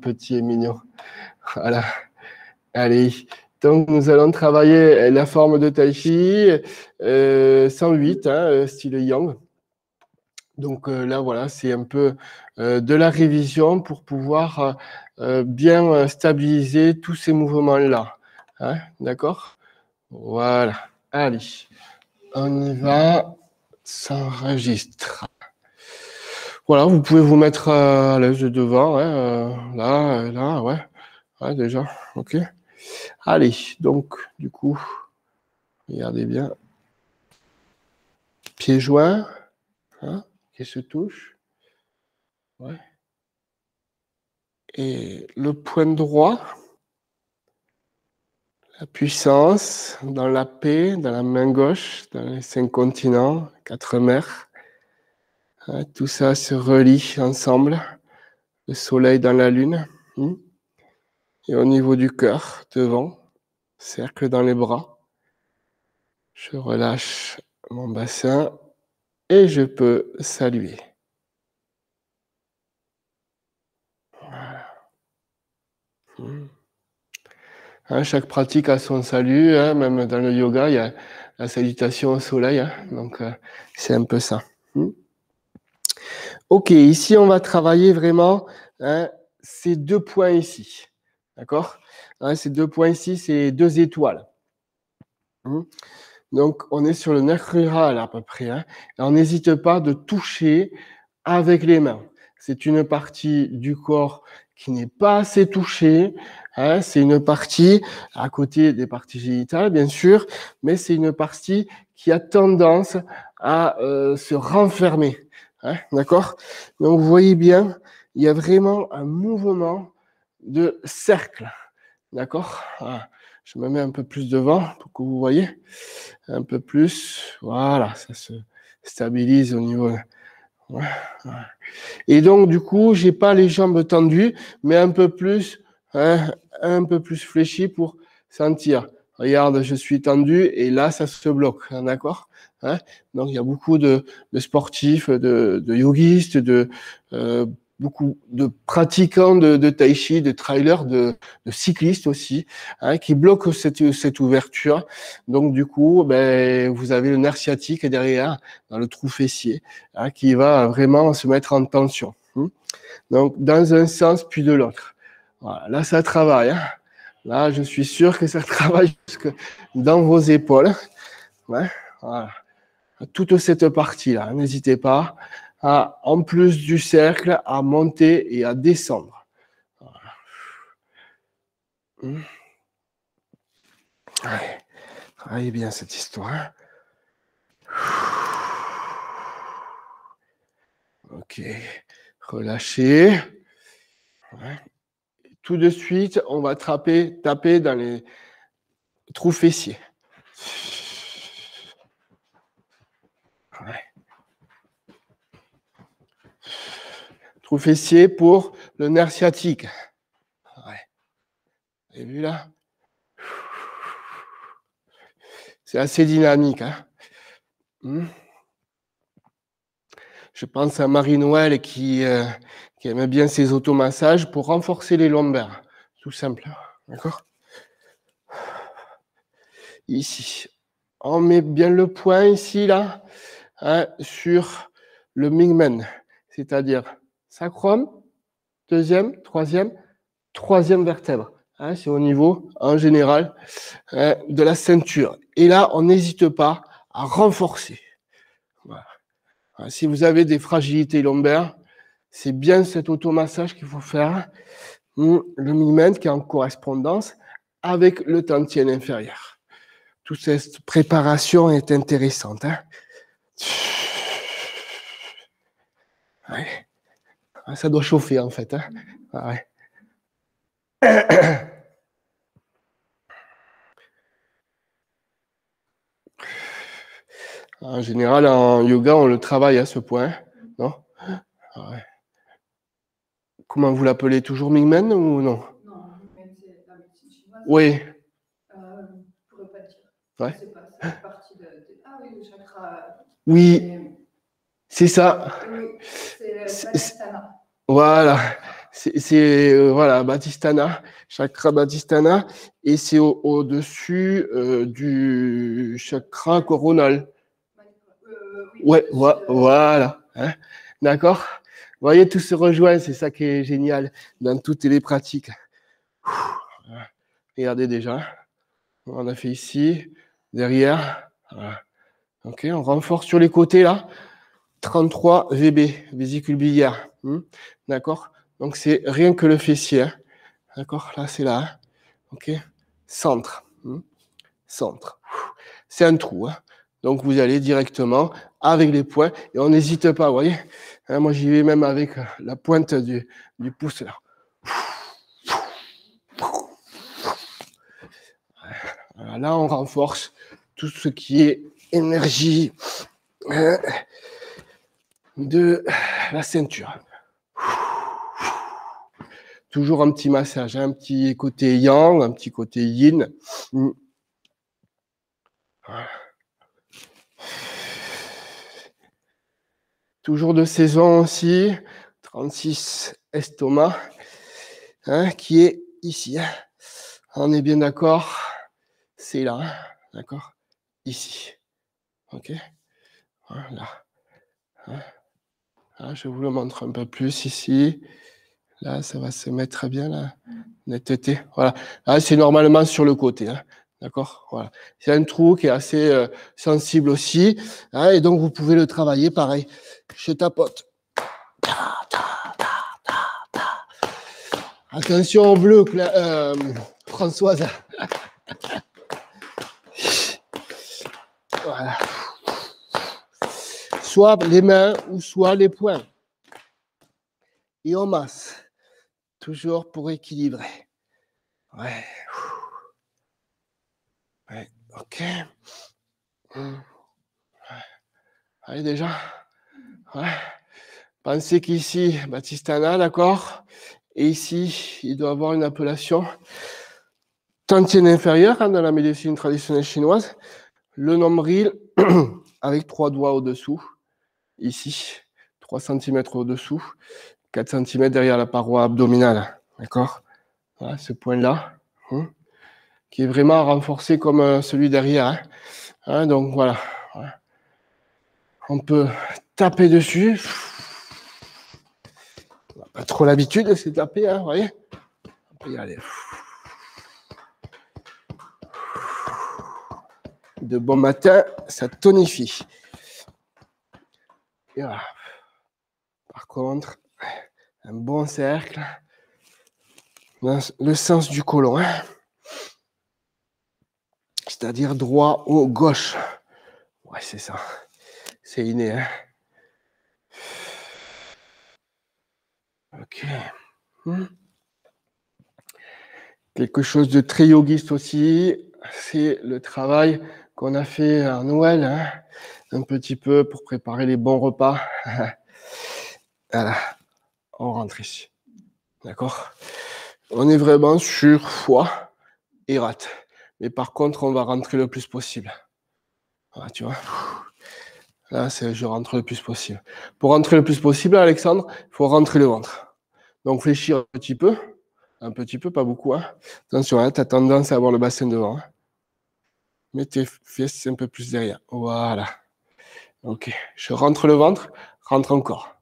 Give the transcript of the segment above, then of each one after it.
petit et mignon. Voilà. Allez. Donc, nous allons travailler la forme de Tai Chi 108, style Yang. Donc là, voilà, c'est un peu de la révision pour pouvoir bien stabiliser tous ces mouvements-là. Hein, d'accord? Voilà. Allez, on y va. S'enregistre. Voilà, vous pouvez vous mettre à l'aise devant, là, ouais, déjà, ok. Allez, donc, du coup, regardez bien. Pieds joints, hein, qui se touchent. Ouais. Et le point droit, la puissance, dans la paix, dans la main gauche, dans les 5 continents, 4 mers. Hein, tout ça se relie ensemble. Le soleil dans la lune. Et au niveau du cœur, devant, cercle dans les bras. Je relâche mon bassin et je peux saluer. Voilà. Hein, chaque pratique a son salut, hein, même dans le yoga, il y a la salutation au soleil, hein, donc c'est un peu ça. Ok, ici on va travailler vraiment ces 2 points ici, d'accord? Hein, ces 2 points ici, c'est 2 étoiles. Donc on est sur le nerf crural à peu près, hein, et on n'hésite pas de toucher avec les mains. C'est une partie du corps qui n'est pas assez touchée. Hein, c'est une partie à côté des parties génitales, bien sûr, mais c'est une partie qui a tendance à se renfermer. Hein, d'accord? Donc, vous voyez bien, il y a vraiment un mouvement de cercle. D'accord? Voilà. Je me mets un peu plus devant pour que vous voyez. Un peu plus. Voilà, ça se stabilise au niveau. Ouais. Et donc, du coup, j'ai pas les jambes tendues, mais un peu plus fléchies pour sentir. Regarde, je suis tendu et là, ça se bloque, hein, d'accord? Hein, donc, il y a beaucoup de sportifs, de yogistes, beaucoup de pratiquants de tai chi, de trailers, de cyclistes aussi, hein, qui bloquent cette ouverture. Donc, du coup, ben, vous avez le nerf sciatique derrière, dans le trou fessier, hein, qui va vraiment se mettre en tension. Donc, dans un sens puis de l'autre. Voilà, là, ça travaille. Hein. Là, je suis sûr que ça travaille jusque dans vos épaules. Ouais, voilà. Toute cette partie-là, n'hésitez pas à, en plus du cercle, à monter et à descendre. Voilà. Ouais. Travaillez bien cette histoire. Ok. Relâchez. Ouais. Tout de suite, on va taper dans les trous fessiers. Ouais. Trou fessier pour le nerf sciatique. Ouais. Vous avez vu là? C'est assez dynamique. Hein. Je pense à Marie-Noël qui aimait bien ses automassages pour renforcer les lombaires. Tout simple. D'accord? Ici. On met bien le point ici, là, hein, sur le Mingmen. C'est-à-dire sacrum, deuxième, troisième vertèbre. Hein, c'est au niveau, en général, de la ceinture. Et là, on n'hésite pas à renforcer. Voilà. Si vous avez des fragilités lombaires, c'est bien cet automassage qu'il faut faire. Le Mingmen qui est en correspondance avec le tantien inférieur. Toute cette préparation est intéressante. Hein. Ouais. Ça doit chauffer en fait. Hein. Ouais. En général, en yoga, on le travaille à ce point, non? Ouais. Comment vous l'appelez? Toujours Mingmen ou non? Non, Mingmen, c'est la médecine chinoise. Oui. Je ne pourrais pas dire. Ouais. Je sais pas, ça fait partie de... Ah oui, le chakra. Oui, c'est ça. Oui, c'est Svanestana. Voilà. voilà, Batisthana, chakra Batisthana, et c'est au-dessus du chakra coronal. Oui, Ouais, au-dessus de- voilà. Hein. D'accord? Vous voyez, tout se rejoint, c'est ça qui est génial dans toutes les pratiques. Regardez déjà, on a fait ici, derrière. Voilà. Ok, on renforce sur les côtés là. 33 VB, vésicule biliaire. D'accord? Donc c'est rien que le fessier. Hein. D'accord? Là, c'est là. Hein. Ok? Centre. Centre. C'est un trou. Hein. Donc vous allez directement avec les poings et on n'hésite pas, vous voyez? Hein, moi, j'y vais même avec la pointe du pouce là. Voilà, là, on renforce tout ce qui est énergie de la ceinture. Toujours un petit massage, un petit côté yang, un petit côté yin. Voilà. Toujours de saison aussi, 36 estomac, hein, qui est ici. Hein. On est bien d'accord, c'est là, hein, d'accord, ici. Ok, voilà. Hein. Là, je vous le montre un peu plus ici. Là, ça va se mettre bien là. Netteté. Voilà. Là, c'est normalement sur le côté. Hein. D'accord. Voilà. C'est un trou qui est assez sensible aussi. Hein, et donc, vous pouvez le travailler pareil. Je tapote. Attention au bleu, Françoise. Voilà. Soit les mains ou soit les poings. Et on masse. Toujours pour équilibrer. Ouais. Ouais. Ok. Ouais. Allez, déjà. Ouais. Pensez qu'ici, Batisthana, d'accord? Et ici, il doit avoir une appellation tantienne inférieure hein, dans la médecine traditionnelle chinoise. Le nombril avec 3 doigts au-dessous. Ici, 3 cm au-dessous. 4 cm derrière la paroi abdominale. D'accord? Voilà, ce point-là. Hein, qui est vraiment renforcé comme celui derrière. Hein. Hein, donc voilà. Voilà. On peut taper dessus. On n'a pas trop l'habitude de se taper, hein, vous voyez? On peut y aller. De bon matin, ça tonifie. Et voilà. Par contre, un bon cercle dans le sens du côlon. Hein. C'est-à-dire droit ou gauche. Ouais, c'est ça. C'est inné. Hein. Ok. Quelque chose de très yogiste aussi, c'est le travail qu'on a fait à Noël, hein, un petit peu pour préparer les bons repas. Voilà, on rentre ici. D'accord? On est vraiment sur foie et rate. Mais par contre, on va rentrer le plus possible. Voilà, tu vois? Là, c'est je rentre le plus possible. Pour rentrer le plus possible, Alexandre, il faut rentrer le ventre. Donc, fléchir un petit peu, pas beaucoup. Hein. Attention, hein, tu as tendance à avoir le bassin devant. Hein. Mets tes fesses un peu plus derrière. Voilà. Ok. Je rentre le ventre, rentre encore.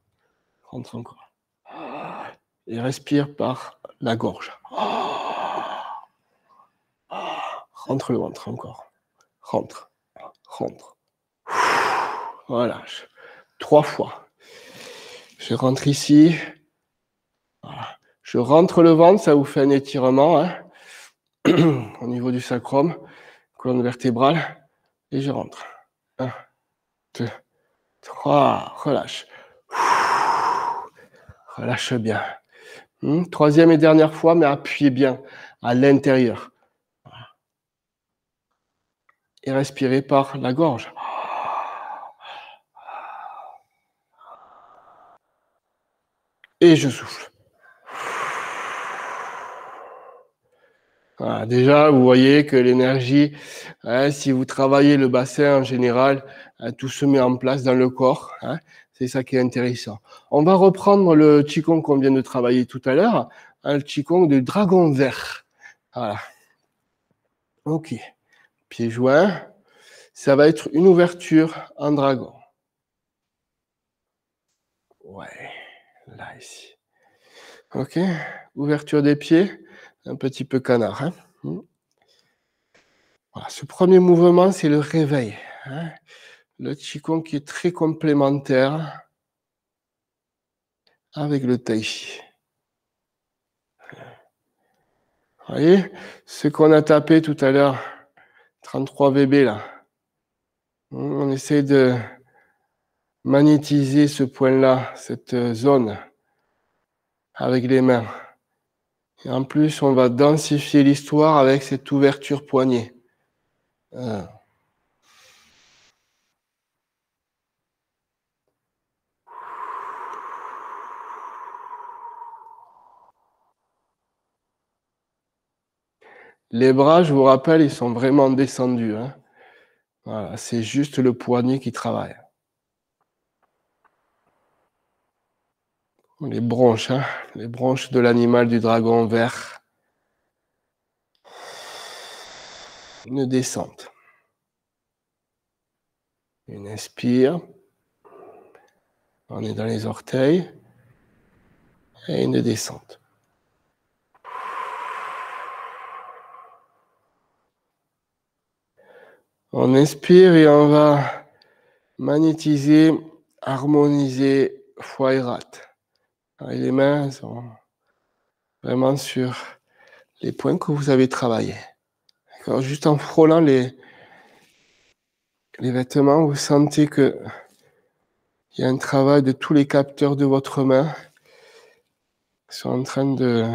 Rentre encore. Et respire par la gorge. Rentre le ventre encore. Rentre. Rentre. Voilà. 3 fois. Je rentre ici. Voilà. Je rentre le ventre, ça vous fait un étirement hein, au niveau du sacrum, colonne vertébrale. Et je rentre. 1, 2, 3. Relâche. Relâche bien. Troisième et dernière fois, mais appuyez bien à l'intérieur. Et respirez par la gorge. Et je souffle. Voilà, déjà, vous voyez que l'énergie, hein, si vous travaillez le bassin en général, hein, tout se met en place dans le corps. Hein. C'est ça qui est intéressant. On va reprendre le Qigong qu'on vient de travailler tout à l'heure, le Qigong du dragon vert. Voilà. Ok. Pieds joints. Ça va être une ouverture en dragon. Ouais. Là, ici. Ok. Ouverture des pieds. Un petit peu canard. Hein. Voilà. Ce premier mouvement, c'est le réveil. Hein. Le Qigong qui est très complémentaire avec le Tai Chi. Vous voyez, ce qu'on a tapé tout à l'heure, 33 VB là, on essaie de magnétiser ce point-là, cette zone, avec les mains. Et en plus, on va densifier l'histoire avec cette ouverture poignée. Les bras, je vous rappelle, ils sont vraiment descendus. Hein. Voilà, c'est juste le poignet qui travaille. Les bronches, hein, les bronches de l'animal du dragon vert. Une descente. Une inspire. On est dans les orteils. Et une descente. On inspire et on va magnétiser, harmoniser foie et rate. Les mains sont vraiment sur les points que vous avez travaillés. Alors, juste en frôlant les vêtements, vous sentez que il y a un travail de tous les capteurs de votre main qui sont en train de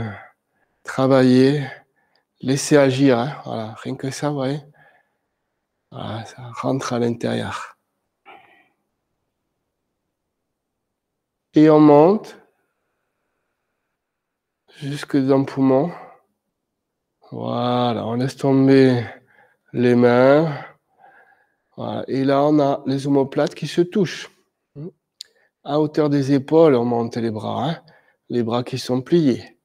travailler, laisser agir. Hein, voilà, rien que ça, vous voyez. Voilà, ça rentre à l'intérieur. Et on monte jusque dans le poumon. Voilà, on laisse tomber les mains. Voilà. Et là, on a les omoplates qui se touchent. À hauteur des épaules, on monte les bras. Hein, les bras qui sont pliés.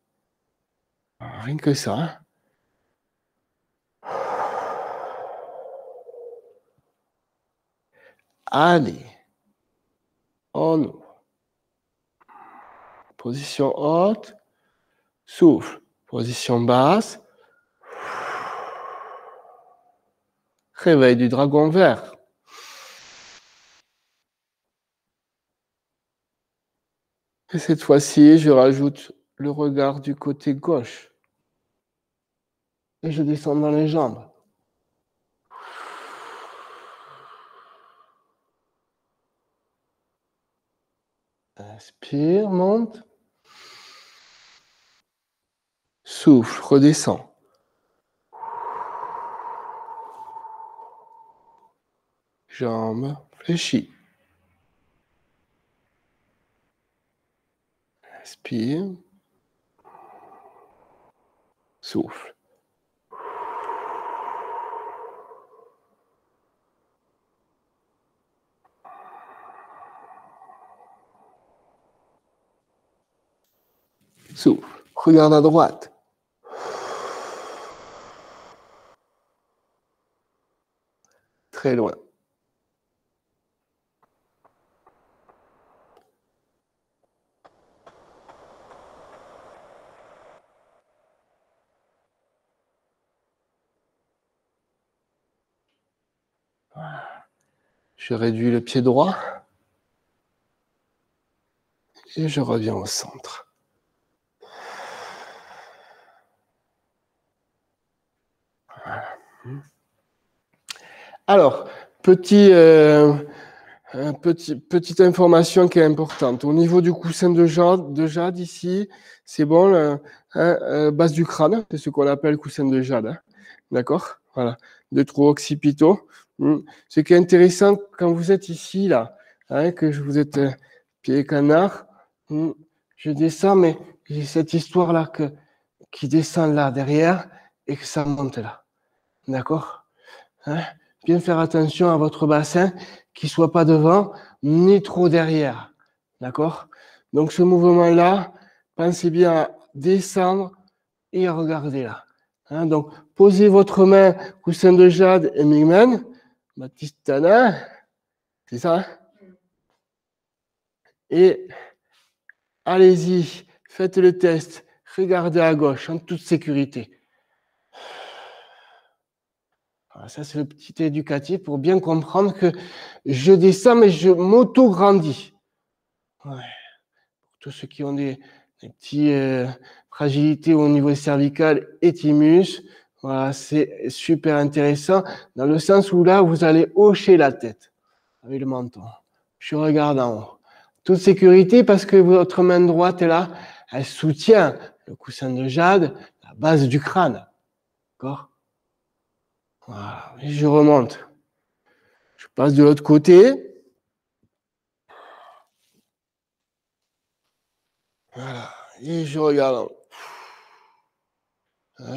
Rien que ça. Hein. Allez. On ouvre. Position haute. Souffle. Position basse. Réveil du dragon vert. Et cette fois-ci, je rajoute le regard du côté gauche. Et je descends dans les jambes. Inspire, monte. Souffle, redescend. Jambes fléchies. Inspire. Souffle. Souffle. Regarde à droite. Très loin. Je réduis le pied droit. Et je reviens au centre. Voilà. Alors, petite information qui est importante. Au niveau du coussin de jade ici, c'est bon, base du crâne, c'est ce qu'on appelle coussin de jade. Hein, d'accord? Voilà. Deux trous occipitaux. Ce qui est intéressant quand vous êtes ici, là, hein, que vous êtes pied canard, je descends, mais j'ai cette histoire-là qui descend là derrière et que ça monte là. D'accord? Hein? Bien faire attention à votre bassin qui ne soit pas devant ni trop derrière. D'accord? Donc, ce mouvement-là, pensez bien à descendre et à regarder là. Hein, donc, posez votre main, coussin de jade et Mingmen, Baptistana, c'est ça? Hein? Et allez-y, faites le test, regardez à gauche en toute sécurité. Voilà, ça, c'est le petit éducatif pour bien comprendre que je descends, mais je m'auto-grandis. Ouais. Pour tous ceux qui ont des petites fragilités au niveau cervical et thymus, voilà, c'est super intéressant dans le sens où là, vous allez hocher la tête avec le menton. Je regarde en haut. Toute sécurité parce que votre main droite est là, elle soutient le coussin de jade, la base du crâne. D'accord? Voilà. Et je remonte. Je passe de l'autre côté. Voilà. Et je regarde.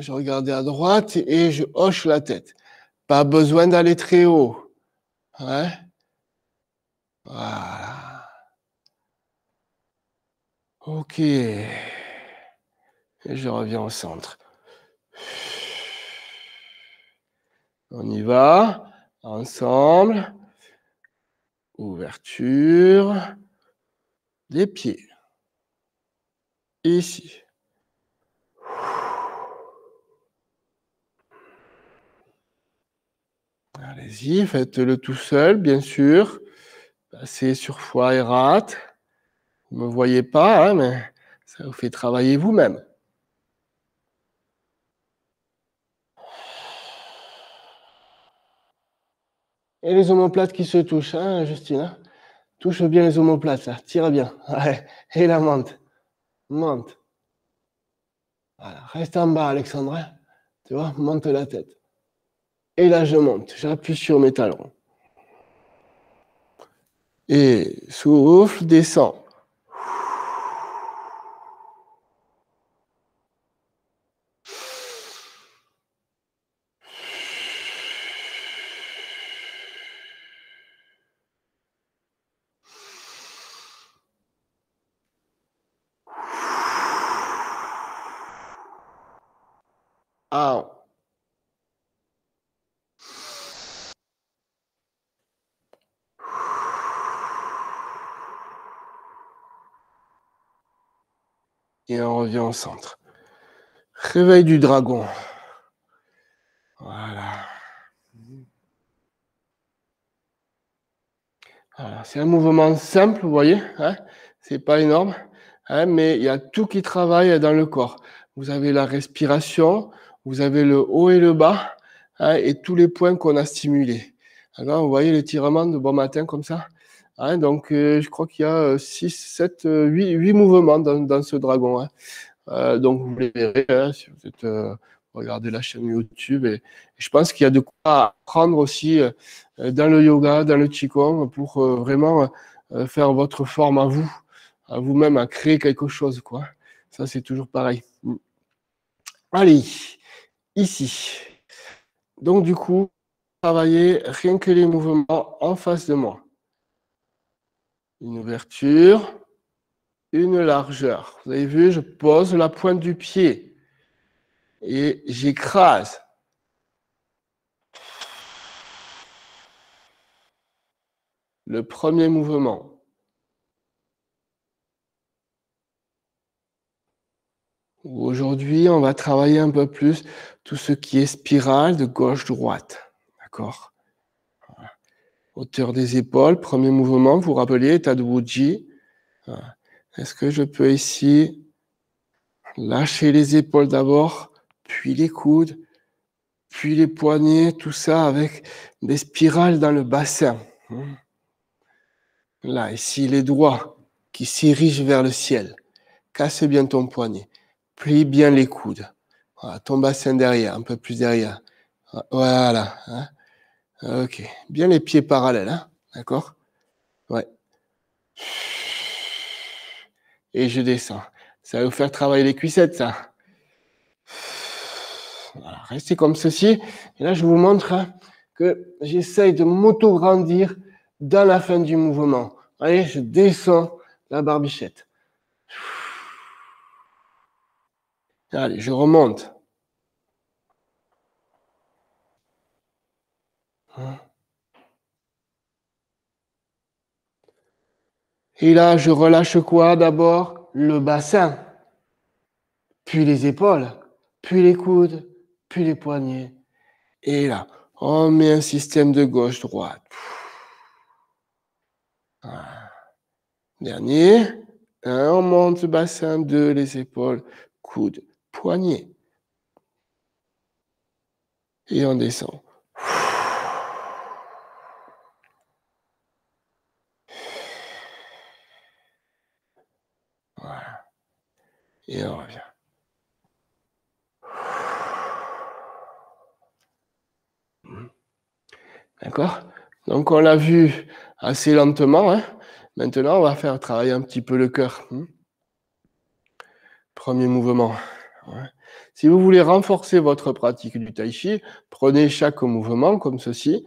Je regardais à droite et je hoche la tête. Pas besoin d'aller très haut. Ouais. Voilà. Ok. Et je reviens au centre. On y va. Ensemble. Ouverture. Les pieds. Ici. Allez-y, faites-le tout seul, bien sûr. Passez sur foie et rate. Vous ne me voyez pas, hein, mais ça vous fait travailler vous-même. Et les omoplates qui se touchent, hein, Justine, hein? Touche bien les omoplates, là. Tire bien. Ouais. Et la monte. Monte. Voilà. Reste en bas, Alexandre. Hein. Tu vois, monte la tête. Et là, je monte. J'appuie sur mes talons. Et souffle, descend. Ah. Et on revient au centre. Réveil du dragon. Voilà. Voilà. C'est un mouvement simple, vous voyez. Hein, c'est pas énorme, hein, mais il y a tout qui travaille dans le corps. Vous avez la respiration, vous avez le haut et le bas, hein, et tous les points qu'on a stimulés. Alors, vous voyez l'étirement de bon matin comme ça. Hein, donc, je crois qu'il y a 6, 7, 8 mouvements dans ce dragon. Hein. Donc, vous les verrez hein, si vous êtes, regardez la chaîne YouTube. Et je pense qu'il y a de quoi apprendre aussi dans le yoga, dans le Qigong, pour vraiment faire votre forme à vous-même, à créer quelque chose. Quoi. Ça, c'est toujours pareil. Allez, ici. Donc, du coup, travailler rien que les mouvements en face de moi. Une ouverture, une largeur. Vous avez vu, je pose la pointe du pied et j'écrase. Le premier mouvement. Aujourd'hui, on va travailler un peu plus tout ce qui est spirale de gauche-droite. D'accord? Hauteur des épaules, premier mouvement, vous vous rappelez, Tadwuji. Est-ce que je peux ici lâcher les épaules d'abord, puis les coudes, puis les poignets, tout ça avec des spirales dans le bassin. Là, ici, les doigts qui s'érigent vers le ciel. Casse bien ton poignet. Plie bien les coudes. Voilà, ton bassin derrière, un peu plus derrière. Voilà. Hein. Ok. Bien les pieds parallèles. Hein. D'accord? Ouais. Et je descends. Ça va vous faire travailler les cuissettes, ça. Voilà. Restez comme ceci. Et là, je vous montre hein, que j'essaye de m'auto-grandir dans la fin du mouvement. Allez, je descends la barbichette. Allez, je remonte. Et là, je relâche quoi d'abord? Le bassin, puis les épaules, puis les coudes, puis les poignets. Et là, on met un système de gauche-droite. Dernier. 1, on monte le bassin. 2, les épaules, coudes, poignets. Et on descend. Voilà. Et on revient. D'accord? Donc, on l'a vu assez lentement. Hein. Maintenant, on va faire travailler un petit peu le cœur. Premier mouvement. Ouais. Si vous voulez renforcer votre pratique du tai chi, prenez chaque mouvement comme ceci.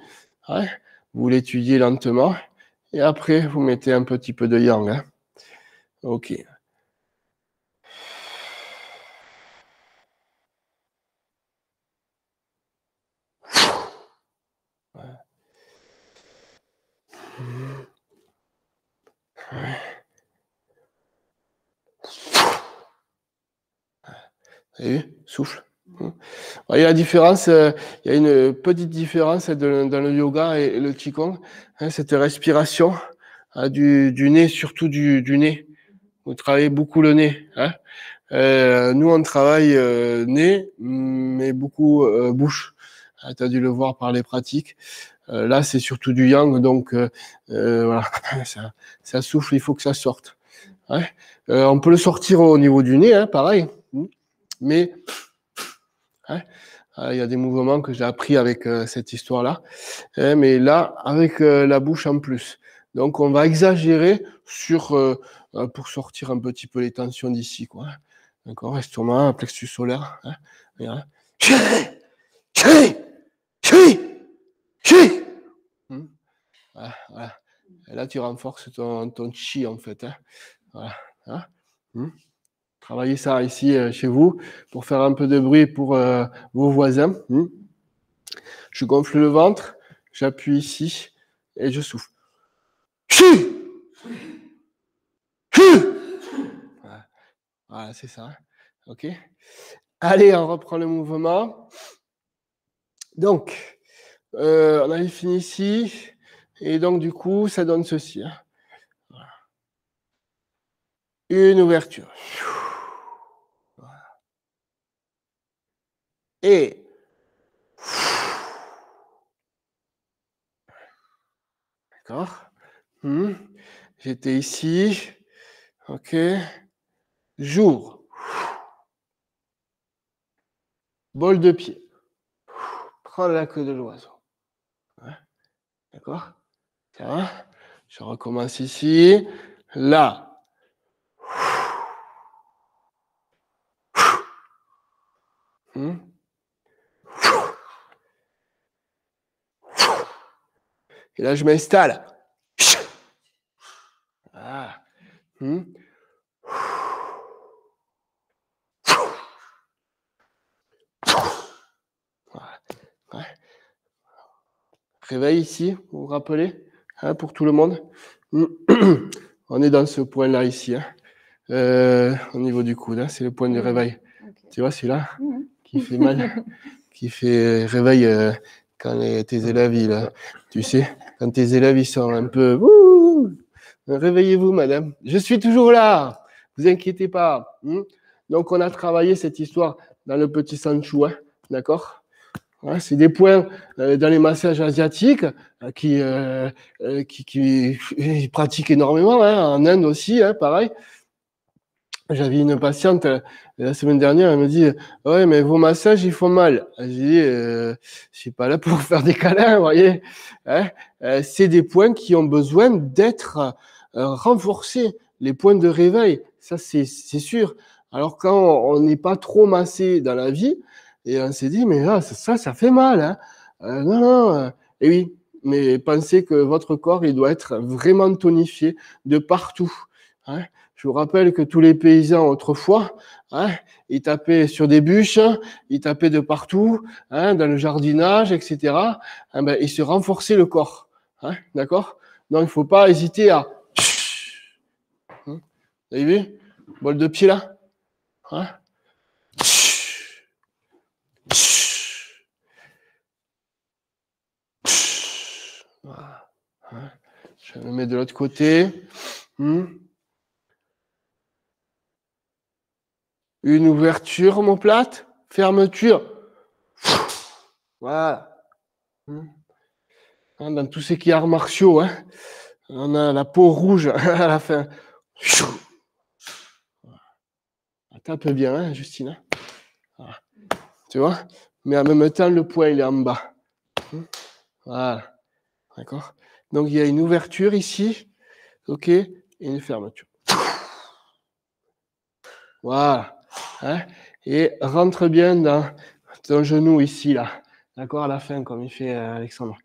Ouais. Vous l'étudiez lentement. Et après, vous mettez un petit peu de yang. Hein. OK. Ouais. Ouais. Vous avez vu? Souffle. Il y a la différence, il y a une petite différence dans le yoga et le qigong, hein, cette respiration hein, du nez, surtout du nez. Vous travaillez beaucoup le nez. Hein. Nous, on travaille nez, mais beaucoup bouche. Ah, tu as dû le voir par les pratiques. Là, c'est surtout du yang, donc voilà, ça souffle, il faut que ça sorte. Ouais. On peut le sortir au niveau du nez, hein, pareil. Mais hein, il y a des mouvements que j'ai appris avec cette histoire-là. Mais là, avec la bouche en plus. Donc, on va exagérer pour sortir un petit peu les tensions d'ici, quoi. D'accord, estomac, plexus solaire. Hein, voilà. Voilà, voilà. Et là, tu renforces ton chi, en fait. Hein. Voilà. Hein. Travaillez ça ici chez vous pour faire un peu de bruit pour vos voisins. Je gonfle le ventre, j'appuie ici et je souffle. Voilà, c'est ça. OK. Allez, on reprend le mouvement. Donc, on avait fini ici. Et donc, du coup, ça donne ceci. Hein. Voilà. Une ouverture. Voilà. Et d'accord. J'étais ici. OK. J'ouvre. Bol de pied. Prends la queue de l'oiseau. Ouais. D'accord. Ça va. Je recommence ici. Là. Et là, je m'installe. Ah. Ouais. Réveil ici, vous vous rappelez, hein, pour tout le monde. On est dans ce point-là ici, hein, au niveau du coude, hein, c'est le point de réveil. Okay. Tu vois celui-là qui fait mal, qui fait réveil quand tes élèves, tu sais, quand tes élèves ils sont un peu, réveillez-vous, madame. Je suis toujours là. Vous inquiétez pas. Donc on a travaillé cette histoire dans le petit Sanchu, hein, d'accord. Ouais, c'est des points dans les massages asiatiques qui pratiquent énormément, hein, en Inde aussi, hein, pareil. J'avais une patiente la semaine dernière, elle me dit « Ouais, mais vos massages, ils font mal. » J'ai dit « Je suis pas là pour faire des câlins, vous voyez. Hein, c'est des points qui ont besoin d'être renforcés, les points de réveil, ça c'est sûr. Alors quand on n'est pas trop massé dans la vie, et on s'est dit, mais là, ça fait mal. Hein. Non. Et oui, mais pensez que votre corps, il doit être vraiment tonifié de partout. Hein. Je vous rappelle que tous les paysans autrefois, hein, ils tapaient sur des bûches, ils tapaient de partout, hein, dans le jardinage, etc. Hein, ben, ils se renforçaient le corps. Hein, d'accord? Donc il ne faut pas hésiter à... Hein, vous avez vu? Bol de pied là? Hein? Voilà. Hein. Je me mets de l'autre côté. Une ouverture omoplate, fermeture. Voilà. Hein, dans tout ce qui est arts martiaux, hein, on a la peau rouge à la fin. Tape bien, hein, Justine. Voilà. Tu vois? Mais en même temps, le poing, il est en bas. Voilà. D'accord? Donc, il y a une ouverture ici, ok, et une fermeture. Voilà. Hein? Et rentre bien dans ton genou ici, là. D'accord? À la fin, comme il fait Alexandre.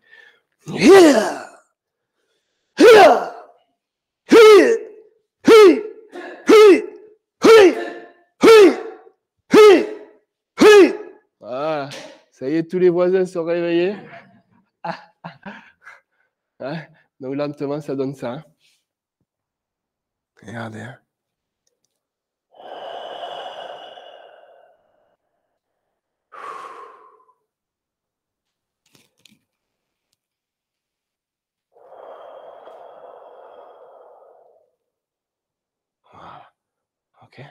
Voilà. Ça y est, tous les voisins sont réveillés. Hein? Donc lentement, ça donne ça. Hein? Regardez. Hein? Voilà. Ok.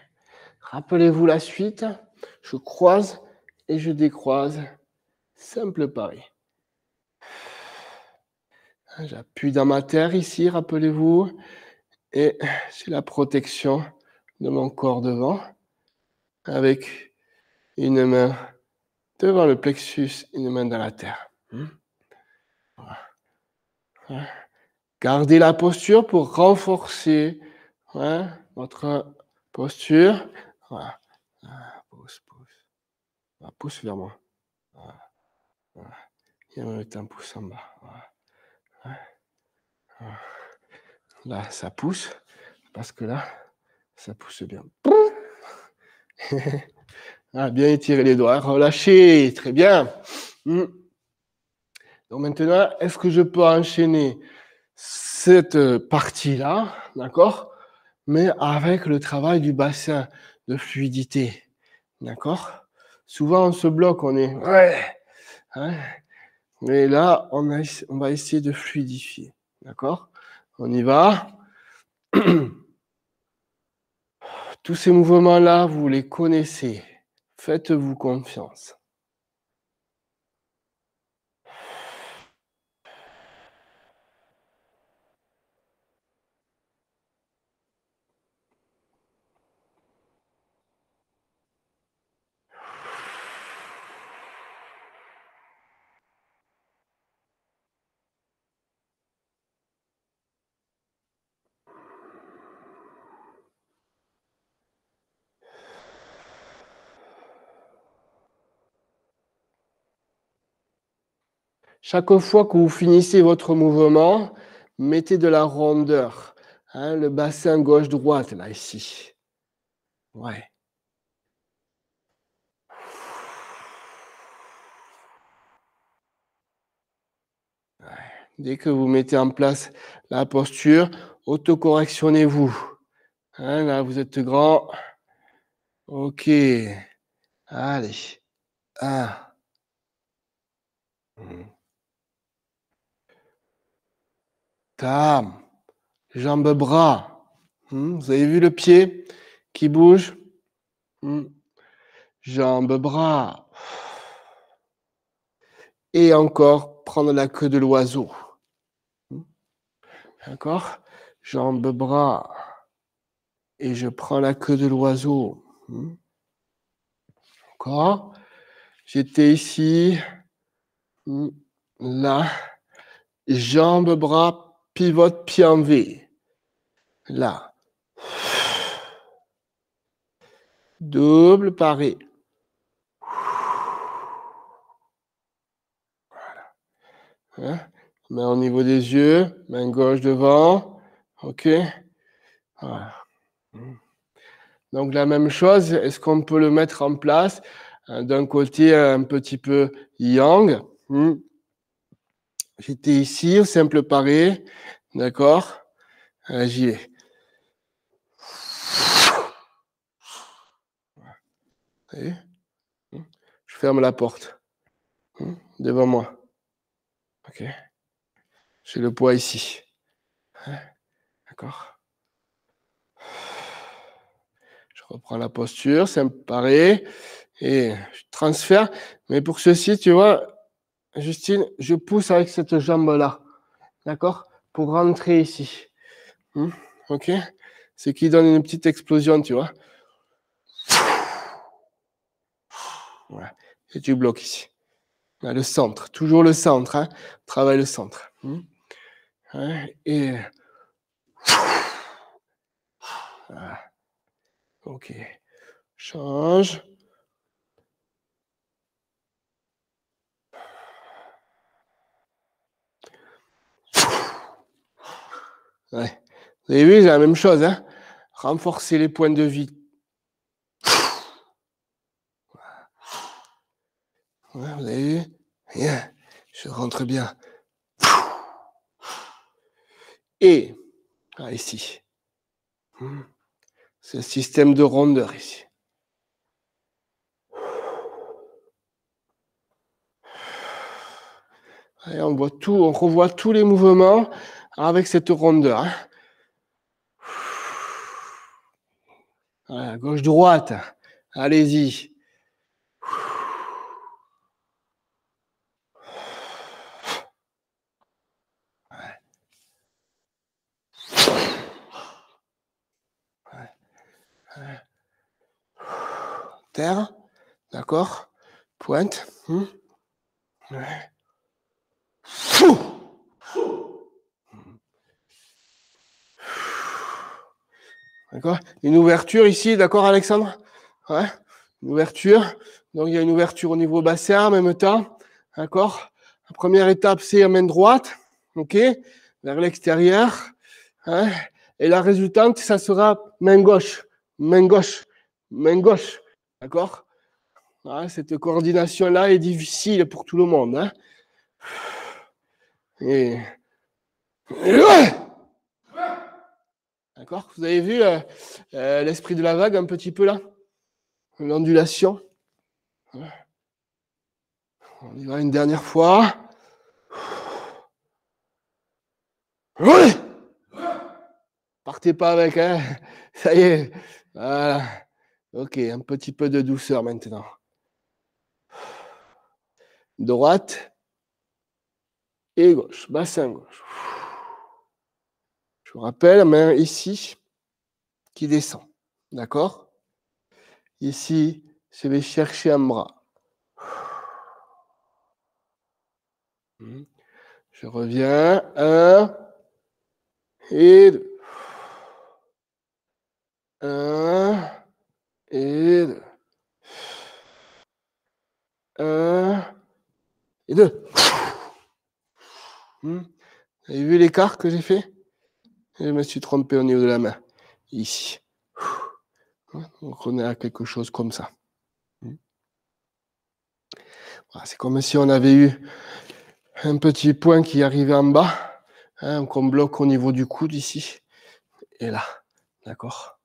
Rappelez-vous la suite. Je croise et je décroise. Simple pari. J'appuie dans ma terre ici, rappelez-vous. Et j'ai la protection de mon corps devant. Avec une main devant le plexus, une main dans la terre. Voilà. Gardez la posture pour renforcer votre posture. Voilà. Pousse, pousse. Pousse vers moi. Voilà. Voilà. Et en même temps, pousse en bas. Voilà. Voilà. Là, ça pousse. Parce que là, ça pousse bien. Ah, bien étirer les doigts. Relâchez. Très bien. Donc maintenant, est-ce que je peux enchaîner cette partie-là, d'accord, mais avec le travail du bassin de fluidité, d'accord? Souvent, on se bloque, on est... Ouais, hein, mais là, on va essayer de fluidifier, d'accord? On y va. Tous ces mouvements-là, vous les connaissez. Faites-vous confiance. Chaque fois que vous finissez votre mouvement, mettez de la rondeur. Hein, le bassin gauche-droite, là, ici. Ouais. Dès que vous mettez en place la posture, autocorrectionnez-vous. Hein, là, vous êtes grand. Ok. Allez. 1. Tam. Jambes, bras. Vous avez vu le pied qui bouge? Jambes, bras. Et encore, prendre la queue de l'oiseau. D'accord? Jambes, bras. Et je prends la queue de l'oiseau. Encore. J'étais ici. Là. Jambes, bras, pivote, pied en V. Là. Double paré. Voilà. Hein? Main au niveau des yeux. Main gauche devant. OK. Voilà. Donc la même chose, est-ce qu'on peut le mettre en place d'un côté un petit peu yang. J'étais ici au simple paré, d'accord? J'y vais. Allez. Je ferme la porte devant moi. Ok. J'ai le poids ici. D'accord. Je reprends la posture, simple paré, et je transfère. Mais pour ceci, tu vois, Justine, je pousse avec cette jambe-là. D'accord? Pour rentrer ici. Ok? Ce qui donne une petite explosion, tu vois. Voilà. Et tu bloques ici. Là, le centre, toujours le centre. Hein? Travaille le centre. Et. Voilà. Ok. Change. Ouais. Vous avez vu, c'est la même chose. Hein? Renforcer les points de vie. Ouais, vous avez vu? Bien. Je rentre bien. Et ici. C'est le système de rondeur ici. Et on voit tout, on revoit tous les mouvements avec cette rondeur. Hein. Voilà, gauche-droite. Allez-y. Terre. D'accord. Pointe. Ouais. D'accord. Une ouverture ici, d'accord, Alexandre? Ouais. Une ouverture. Donc, il y a une ouverture au niveau bassin en même temps. D'accord. La première étape, c'est main droite. OK. Vers l'extérieur. Hein. Et la résultante, ça sera main gauche. Main gauche. Main gauche. D'accord. Ouais, cette coordination-là est difficile pour tout le monde. Hein. Et... Ouais. D'accord. Vous avez vu l'esprit de la vague un petit peu là? L'ondulation. On y va une dernière fois. Oui. Partez pas avec, hein. Ça y est. Voilà. Ok, un petit peu de douceur maintenant. Droite et gauche, bassin gauche. Je vous rappelle, main ici qui descend. D'accord? Ici, je vais chercher un bras. Je reviens. 1 et 2. 1 et 2. 1 et 2. Vous avez vu l'écart que j'ai fait? Je me suis trompé au niveau de la main. Ici. Donc on est à quelque chose comme ça. Voilà, c'est comme si on avait eu un petit point qui arrivait en bas, hein, qu'on bloque au niveau du coude ici. Et là. D'accord?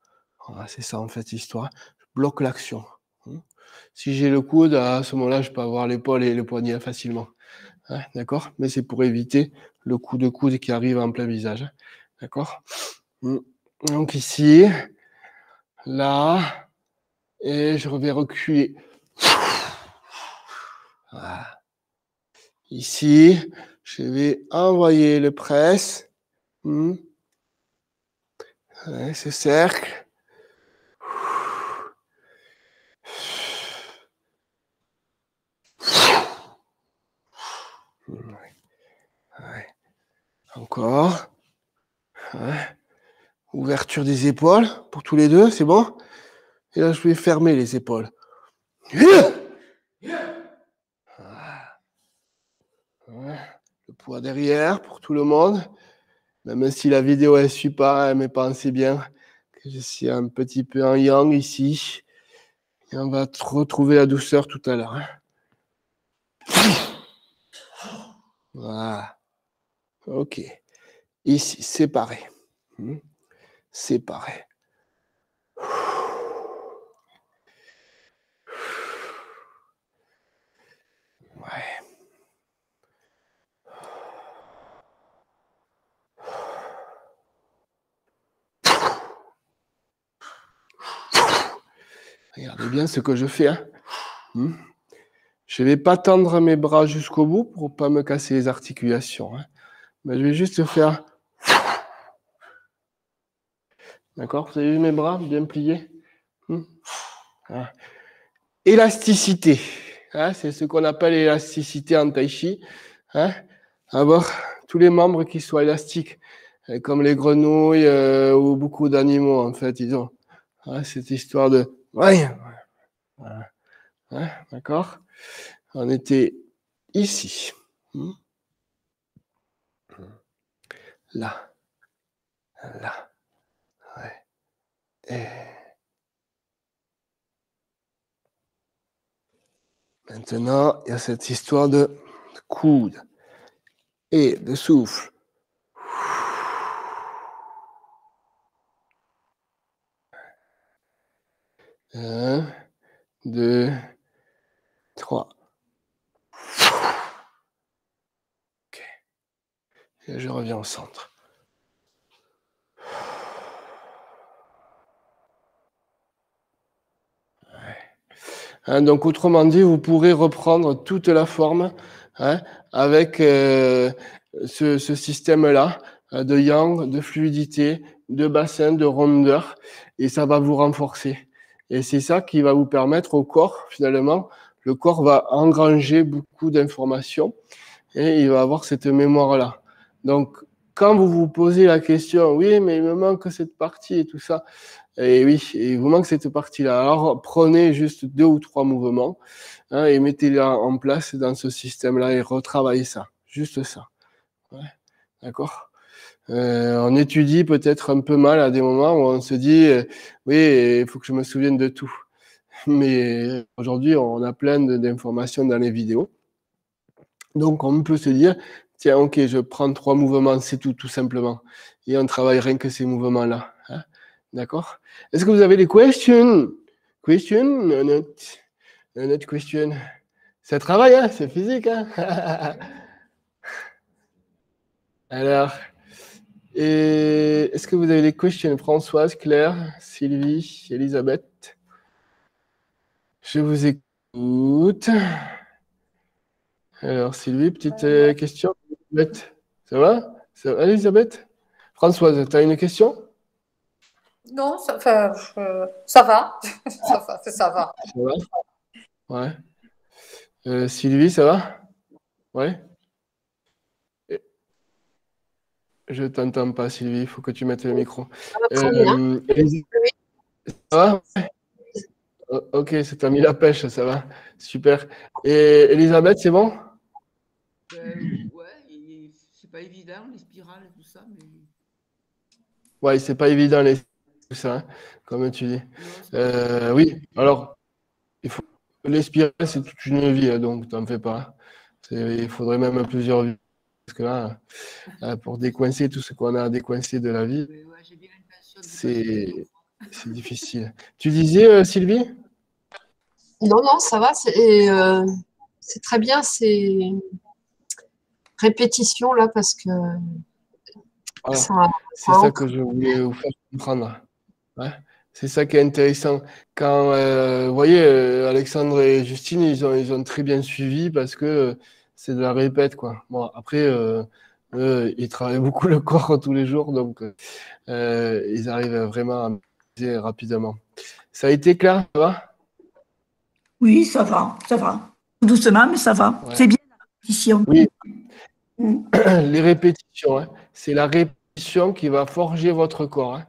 Voilà, c'est ça en fait l'histoire. Je bloque l'action. Si j'ai le coude, à ce moment-là, je peux avoir l'épaule et le poignet facilement. Hein, d'accord? Mais c'est pour éviter le coup de coude qui arrive en plein visage. D'accord? Donc ici, là, et je vais reculer. Voilà. Ici, je vais envoyer le presse. Ouais, ce cercle. Ouais. Encore. Ouais. Ouverture des épaules pour tous les deux, c'est bon? Et là, je vais fermer les épaules. Ouais. Le poids derrière pour tout le monde. Même si la vidéo, elle ne suit pas, mais pensez bien Je suis un petit peu en yang ici. Et on va retrouver la douceur tout à l'heure. Hein. Voilà. Ok. Ici, séparé. Séparé. Ouais. Regardez bien ce que je fais. Hein. Je ne vais pas tendre mes bras jusqu'au bout pour ne pas me casser les articulations. Hein. Mais je vais juste faire. D'accord? Vous avez vu mes bras bien pliés? Voilà. Élasticité. Hein, c'est ce qu'on appelle l'élasticité en tai chi. Hein, avoir tous les membres qui soient élastiques, comme les grenouilles ou beaucoup d'animaux, en fait, ils ont cette histoire de... Ouais, voilà. Hein, d'accord? On était ici. Là. Là. Ouais. Et... Maintenant, il y a cette histoire de coude et de souffle. 1, 2, 3. Ok. Et je reviens au centre. Hein, donc, autrement dit, vous pourrez reprendre toute la forme hein, avec ce système-là de yang, de fluidité, de bassin, de rondeur, et ça va vous renforcer. Et c'est ça qui va vous permettre au corps, finalement, le corps va engranger beaucoup d'informations et il va avoir cette mémoire-là. Donc, quand vous vous posez la question, oui, mais il me manque cette partie et tout ça, et oui, il vous manque cette partie-là. Alors, prenez juste 2 ou 3 mouvements hein, et mettez-les en place dans ce système-là et retravaillez ça. Juste ça. Ouais. D'accord? On étudie peut-être un peu mal à des moments où on se dit oui, il faut que je me souvienne de tout. Mais aujourd'hui, on a plein d'informations dans les vidéos. Donc, on peut se dire tiens, ok, je prends 3 mouvements, c'est tout simplement. Et on travaille rien que ces mouvements-là. Hein. D'accord? Est-ce que vous avez des questions? Question? Not question. Ça travaille, hein? C'est physique, hein? Alors, est-ce que vous avez des questions? Françoise, Claire, Sylvie, Elisabeth? Je vous écoute. Alors, Sylvie, petite question. Elisabeth, ça va? Ça va, Elisabeth? Françoise, tu as une question? Non, ça va. Ça va. Ça va? Ouais. Sylvie, ça va? Ouais? Je t'entends pas, Sylvie. Il faut que tu mettes le micro. Très bien. Elisabeth, ça va? Ok, ça t'a mis la pêche, ça va. Super. Et Elisabeth, c'est bon? Ouais, c'est pas évident, les spirales et tout ça, mais... Ouais, c'est pas évident, tout ça, hein, comme tu dis. Oui, alors, les spirales, c'est toute une vie, hein, donc t'en fais pas. Il faudrait même plusieurs vies. Parce que là, pour décoincer tout ce qu'on a à décoincer de la vie, Ouais, j'ai bien l'intention de c'est difficile. Tu disais, Sylvie? Non, ça va. C'est très bien ces répétitions là parce que Voilà. C'est ça que je voulais vous faire comprendre. Ouais. C'est ça qui est intéressant. Quand, vous voyez, Alexandre et Justine, ils ont très bien suivi parce que c'est de la répète, quoi. Bon, après, ils travaillent beaucoup le corps tous les jours, donc ils arrivent vraiment à maîtriser rapidement. Ça a été clair, ça va? Oui, ça va, ça va. Doucement, mais ça va. Ouais. C'est bien la répétition. Oui, les répétitions, hein. C'est la répétition qui va forger votre corps. Hein.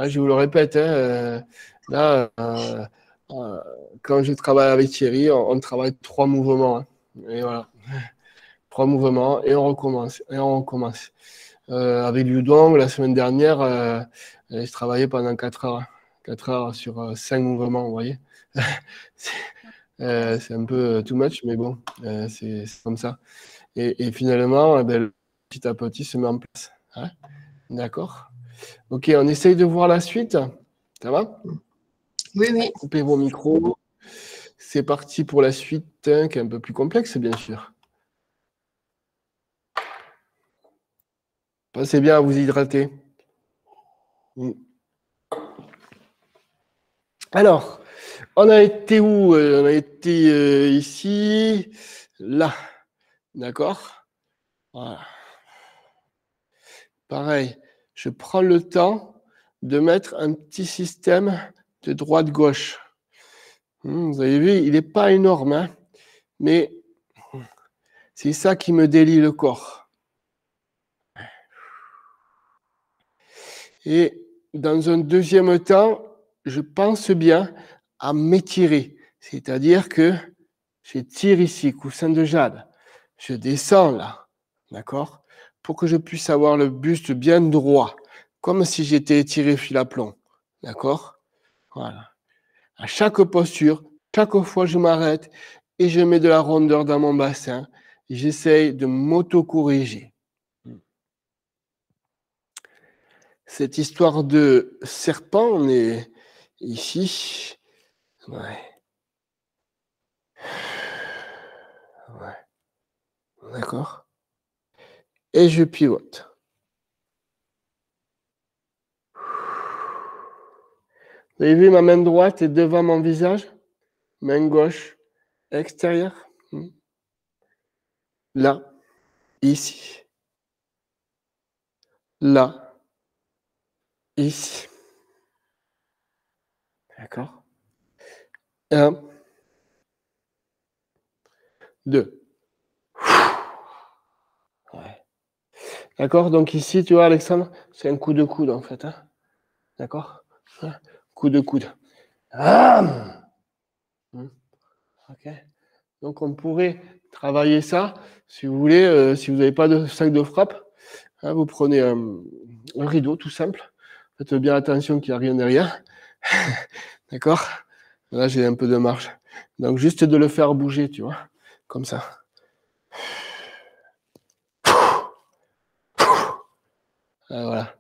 Je vous le répète, hein, là, quand je travaille avec Thierry, on travaille 3 mouvements. Hein. Et voilà, 3 mouvements et on recommence. Et on recommence. Avec Ludwig, la semaine dernière, Et je travaillais pendant 4 heures. 4 heures sur 5 mouvements, vous voyez. C'est un peu too much, mais bon, c'est comme ça. Et finalement, ben, petit à petit, se met en place. Hein. D'accord? Ok, on essaye de voir la suite. Ça va? Oui, oui. Coupez vos micros. C'est parti pour la suite, hein, qui est un peu plus complexe, bien sûr. Pensez bien à vous hydrater. Alors, on a été où? On a été ici, là. D'accord? Voilà. Pareil, je prends le temps de mettre un petit système de droite-gauche. Vous avez vu, il n'est pas énorme, hein, mais c'est ça qui me délie le corps. Et dans un deuxième temps, je pense bien à m'étirer. C'est-à-dire que je tire ici, coussin de jade. Je descends là, d'accord? Pour que je puisse avoir le buste bien droit, comme si j'étais étiré fil à plomb. D'accord? Voilà. À chaque posture, chaque fois je m'arrête et je mets de la rondeur dans mon bassin. J'essaye de m'auto-corriger. Cette histoire de serpent, on est ici. Ouais. Ouais. D'accord? Et je pivote. Vous avez vu, ma main droite est devant mon visage, main gauche extérieure. Là, ici. Là, ici. D'accord? 1, 2. Ouais. D'accord? Donc ici, tu vois, Alexandre, c'est un coup de coude, en fait. Hein? D'accord? Coup de coude. Ah! Ok? Donc on pourrait travailler ça, si vous voulez, si vous n'avez pas de sac de frappe, hein, vous prenez un rideau tout simple. Faites bien attention qu'il n'y a rien derrière. D'accord? Là, j'ai un peu de marge. Donc juste de le faire bouger, tu vois, comme ça. Voilà.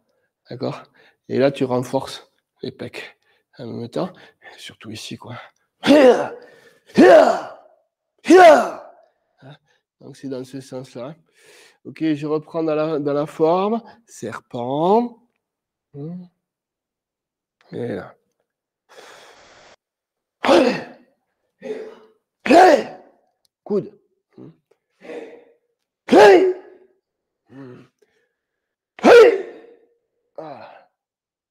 D'accord? Et là, tu renforces les pecs en même temps, surtout ici, quoi. Donc c'est dans ce sens-là. Ok, je reprends dans la forme. Serpent. Et là. Coude. Ah.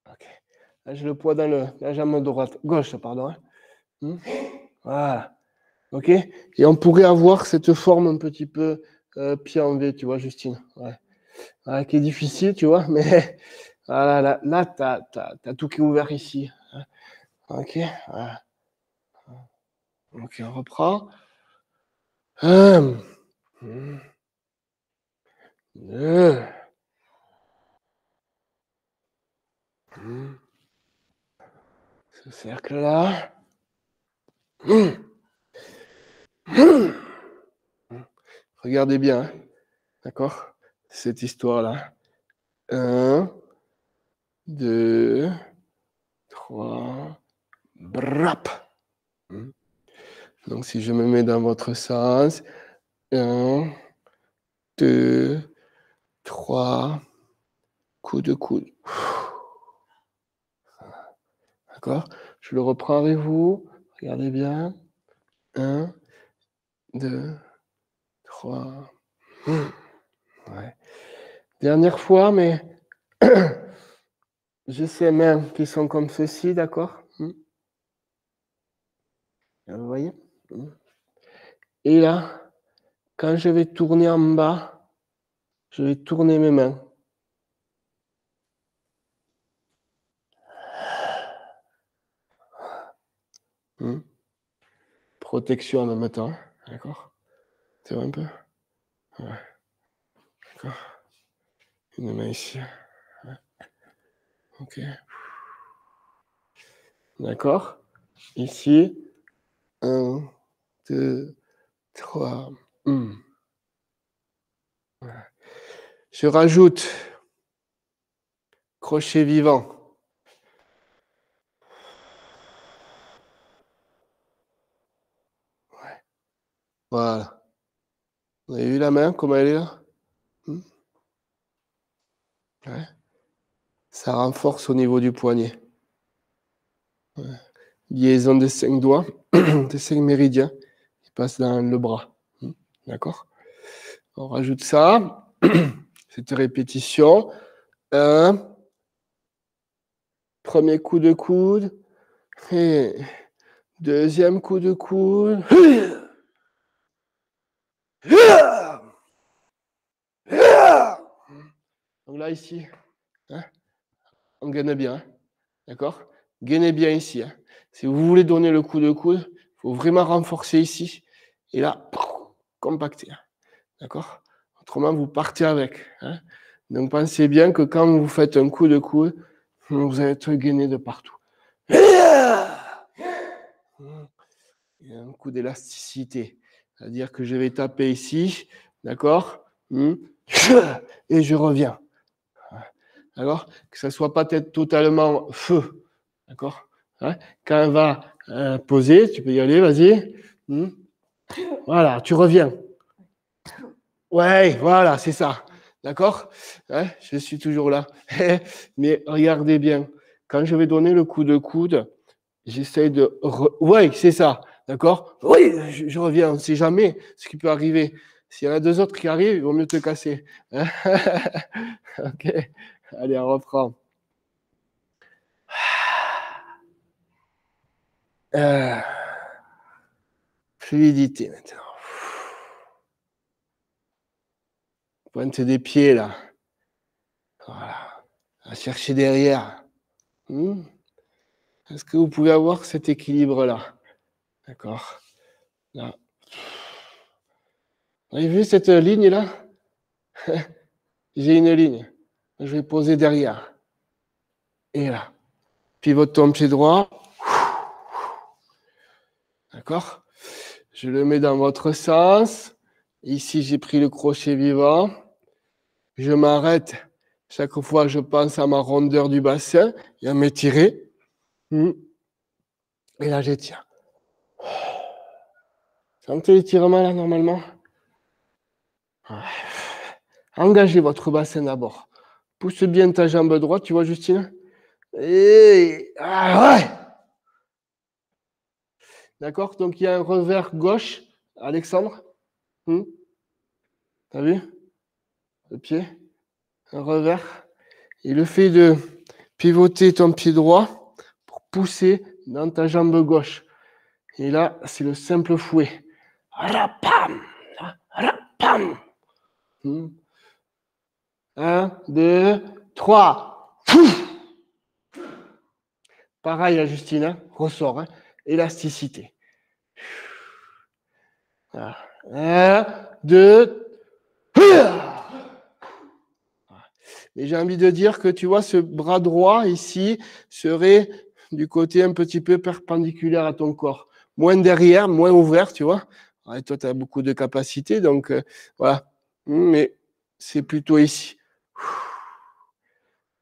Ok. Là, j'ai le poids dans la jambe droite, gauche, pardon. Voilà. Ok. Et on pourrait avoir cette forme un petit peu pied en V, tu vois, Justine. Ouais. Voilà, qui est difficile, tu vois, mais voilà, là, t'as tout qui est ouvert ici. Ok. Voilà. Ok, on reprend. 1, 2. Ce cercle-là. Regardez bien, hein. D'accord? Cette histoire-là. 1, 2, 3, brap. Donc, si je me mets dans votre sens, 1, 2, 3, coup de coude. D'accord? Je le reprends avec vous. Regardez bien. 1, 2, 3. Ouais. Dernière fois, mais j'ai ces mains qui sont comme ceci, d'accord? Vous voyez? Et là, quand je vais tourner en bas, je vais tourner mes mains. Protection en même temps, d'accord? C'est vrai un peu? Ouais. D'accord. Une main ici. Ouais. Ok. D'accord? Ici, 1, 2, 3. Je rajoute crochet vivant. Ouais. Voilà. Vous avez vu la main, comment elle est là? Ouais. Ça renforce au niveau du poignet. Ouais. Liaison des 5 doigts, des 5 méridiens qui passent dans le bras. D'accord? On rajoute ça. Cette répétition. 1. Premier coup de coude. Et deuxième coup de coude. Donc là, ici, hein, on gaine bien. Hein, d'accord? Gainez bien ici. Hein. Si vous voulez donner le coup de coude, il faut vraiment renforcer ici. Et là, compacter. Hein, d'accord? Autrement, vous partez avec. Hein. Donc, pensez bien que quand vous faites un coup de coude, vous allez être gainé de partout. Il y a un coup d'élasticité. C'est-à-dire que je vais taper ici, d'accord? Et je reviens. D'accord? Que ça ne soit pas totalement feu. D'accord? Hein? Quand on va poser, tu peux y aller, vas-y. Voilà, tu reviens. Ouais, voilà, c'est ça. D'accord? Hein? Je suis toujours là. Mais regardez bien. Quand je vais donner le coup de coude, j'essaie de... Oui, c'est ça. D'accord? Oui, je reviens. On ne sait jamais ce qui peut arriver. S'il y en a 2 autres qui arrivent, il vaut mieux te casser. Ok. Allez, on reprend. Fluidité maintenant. Pointe des pieds là. Voilà. À chercher derrière. Est-ce que vous pouvez avoir cet équilibre-là? D'accord. Là. Vous avez vu cette ligne-là? J'ai une ligne. Je vais poser derrière. Et là. Pivote ton pied droit. D'accord? Je le mets dans votre sens. Ici, j'ai pris le crochet vivant. Je m'arrête. Chaque fois, je pense à ma rondeur du bassin et à m'étirer. Et là, j'étire. Sentez l'étirement là, normalement? Engagez votre bassin d'abord. Pousse bien ta jambe droite, tu vois, Justine? Et... Ah, ouais! D'accord? Donc, il y a un revers gauche. Alexandre? T'as vu? Le pied? Un revers. Et le fait de pivoter ton pied droit pour pousser dans ta jambe gauche. Et là, c'est le simple fouet. Rapam! Rapam! 1, 2, 3. Pareil, la Justine, hein, ressort. Hein, élasticité. 1, 2. Et j'ai envie de dire que tu vois, ce bras droit ici serait du côté un petit peu perpendiculaire à ton corps. Moins derrière, moins ouvert, tu vois. Ouais, toi, tu as beaucoup de capacité, donc voilà. Mais c'est plutôt ici.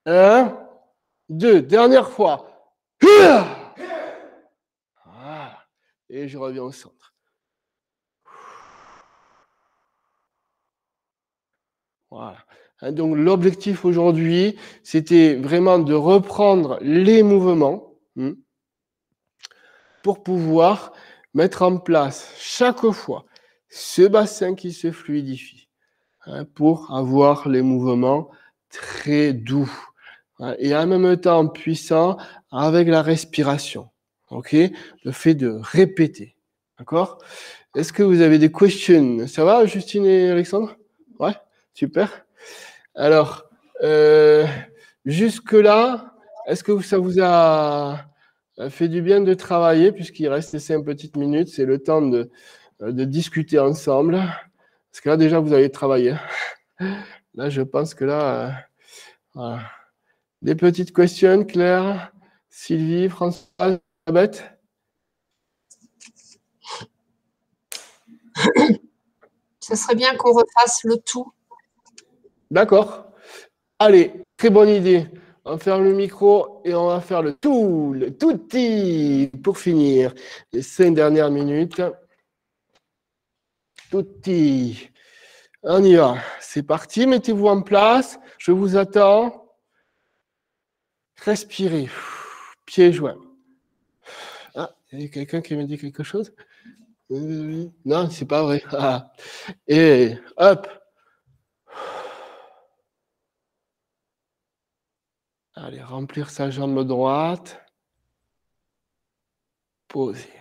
1, 2, dernière fois. Voilà. Et je reviens au centre. Voilà. Donc l'objectif aujourd'hui, c'était vraiment de reprendre les mouvements pour pouvoir mettre en place chaque fois ce bassin qui se fluidifie pour avoir les mouvements très doux et en même temps puissants avec la respiration. Ok, le fait de répéter. D'accord? Est-ce que vous avez des questions? Ça va, Justine et Alexandre? Ouais, super. Alors, jusque-là, est-ce que ça vous a fait du bien de travailler, puisqu'il reste 5 petites minutes, c'est le temps de discuter ensemble. Parce que là, déjà, vous avez travaillé. Là, je pense que là, voilà. Des petites questions, Claire, Sylvie, Françoise? Elisabeth? Ça serait bien qu'on refasse le tout. D'accord. Allez, très bonne idée. On ferme le micro et on va faire le tout, le tutti pour finir. Les 5 dernières minutes. Tutti. On y va. C'est parti. Mettez-vous en place. Je vous attends. Respirez. Pieds joints. Ah, il y a quelqu'un qui me dit quelque chose? Non, c'est pas vrai. Ah. Et hop. Allez, remplir sa jambe droite. Poser.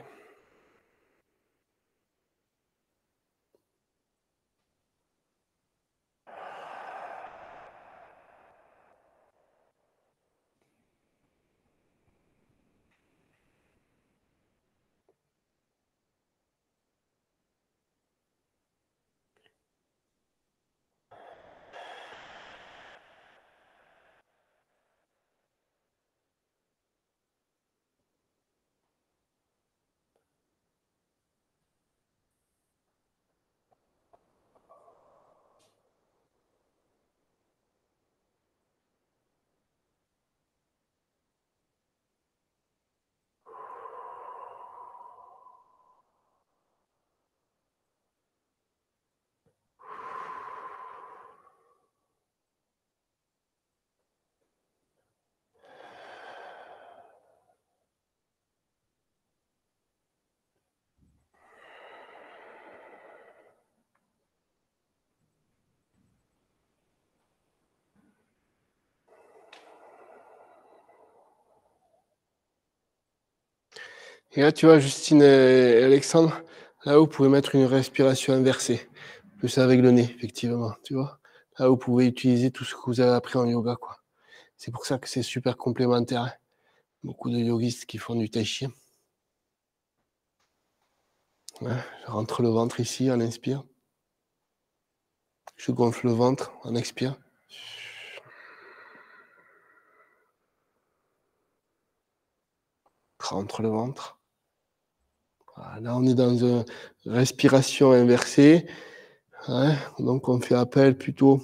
Et là, tu vois, Justine et Alexandre, là, vous pouvez mettre une respiration inversée, plus avec le nez, effectivement, tu vois. Là, vous pouvez utiliser tout ce que vous avez appris en yoga, quoi. C'est pour ça que c'est super complémentaire, hein. Beaucoup de yogistes qui font du tai chi. Ouais, je rentre le ventre ici, on inspire. Je gonfle le ventre, on expire. Rentre le ventre. Voilà, là, on est dans une respiration inversée. Ouais, donc, on fait appel plutôt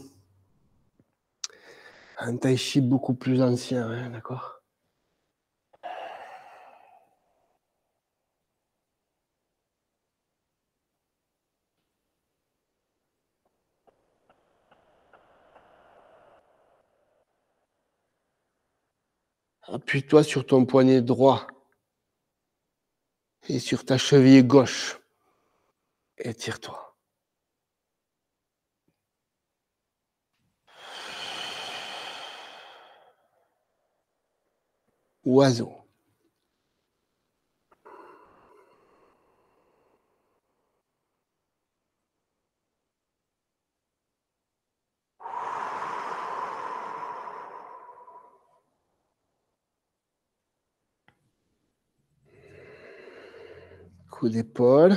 à un tai chi beaucoup plus ancien, hein, d'accord? Appuie-toi sur ton poignet droit et sur ta cheville gauche. Étire-toi. Oiseau. Coup d'épaule.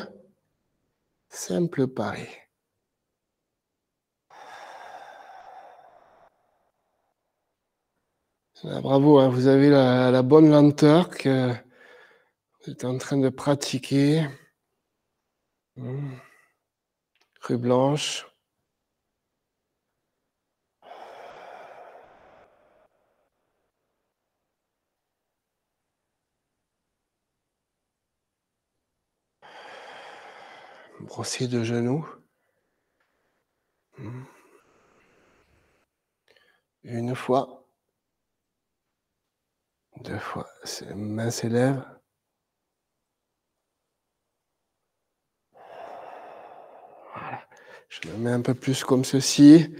Simple pareil. Ah, bravo, hein, vous avez la bonne lenteur que vous êtes en train de pratiquer. Rue Blanche. Brosser de genoux. Une fois. Deux fois. Main s'élève. Voilà. Je me mets un peu plus comme ceci.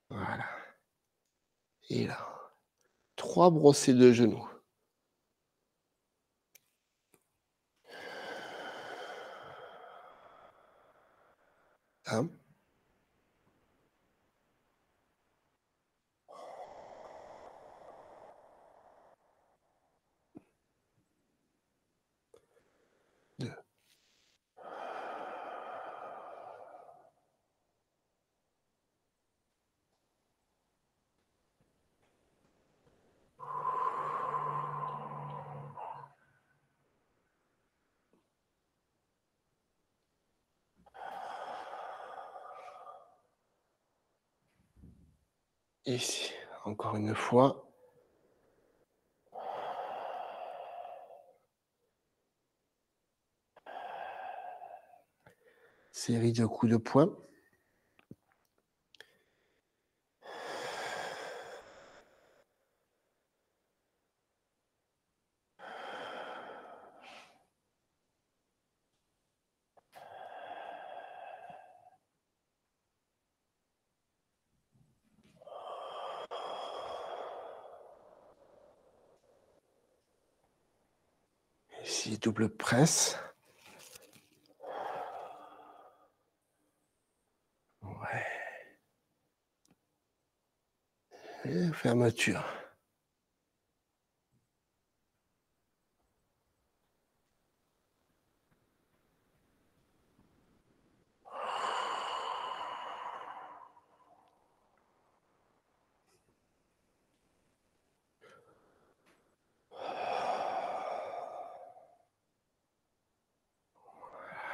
Voilà. Et là. 3 brossées de genoux. 1. 2. Ici, encore une fois. Série de coups de poing. Ici, double presse. Ouais. Et fermeture.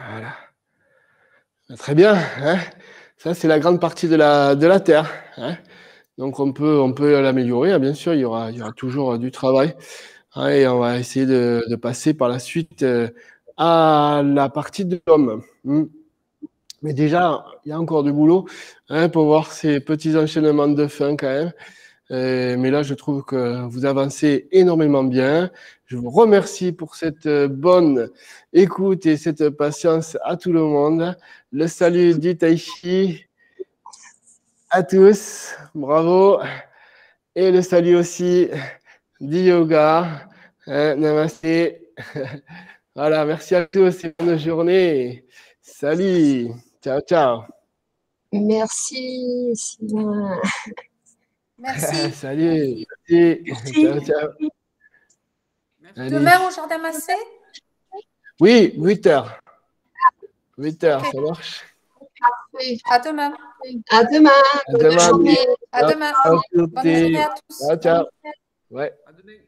Voilà. Très bien. Hein, ça, c'est la grande partie de la Terre. Hein. Donc, on peut l'améliorer. Hein, bien sûr, il y aura toujours du travail. Hein, et on va essayer de passer par la suite à la partie de l'homme. Mais déjà, il y a encore du boulot pour voir ces petits enchaînements de fin quand même. Mais là, je trouve que vous avancez énormément bien. Je vous remercie pour cette bonne écoute et cette patience à tout le monde. Le salut du Tai Chi à tous. Bravo. Et le salut aussi du yoga. Namasté. Voilà, merci à tous et bonne journée. Salut. Ciao, ciao. Merci, Sylvain. Merci. Salut. Merci. Merci. Ciao, ciao. Merci. Allez. Demain au jardin Massé? Oui, 8h. 8h, Ok. ça marche. Oui. À demain. À demain. À Bonne demain. journée. À demain. Ciao, Bonne journée à tous. ciao, ciao. Ouais. À demain.